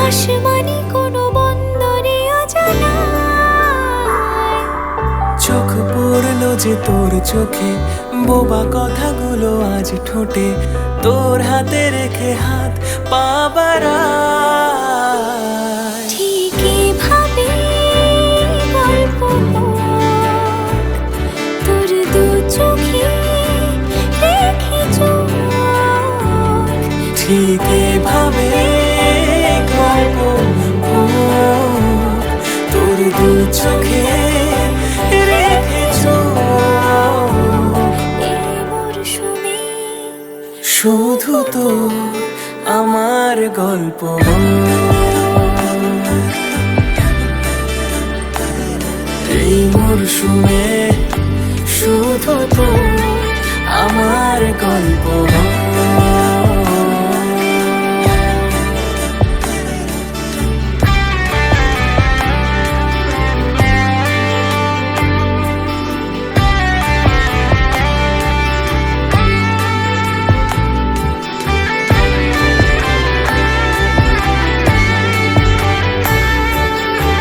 আসমানি কোনো বন্দরে অজানায় চোখ পড়লো যে তোর চোখে, বোবা কথাগুলো আজ ঠোঁটে, তোর হাতে রেখে হাত পা বাড়ায়। ঠিক এভাবে গল্প হোক, তোর দু চোখে রেখে চোখ। ঠিক এভাবে গল্প হোক, তোর দু চোখে রেখে চোখ। এই মরশুমে শুধু তো আমার গল্প, এই মরশুমে শুধু তো আমার গল্প।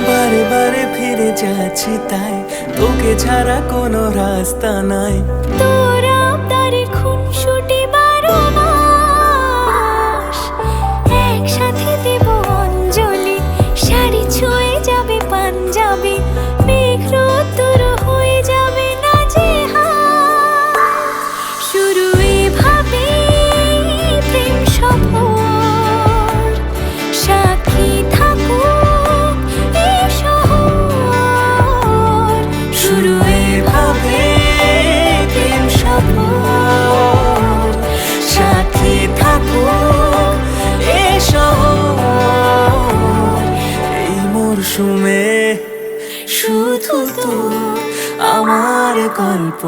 বারে বারে ফিরে যাচ্ছি তাই, তোকে ছাড়া কোনো রাস্তা নাই। তোর আবদারে খুনসুটি 12 মাস, একসাথে দেব অঞ্জলি, শাড়ি ছুঁয়ে যাবে পাঞ্জাবি, মেঘ রোদ্দুর হয়ে যাবে নাজেহাল। শুরু এভাবে প্রেম সফর, সাক্ষী থাকুক এই শহর। শুরু এভাবে প্রেম সফর, সাথী থাকুক এ শহর। এই মরশুমে শুধু তো আমার গল্প।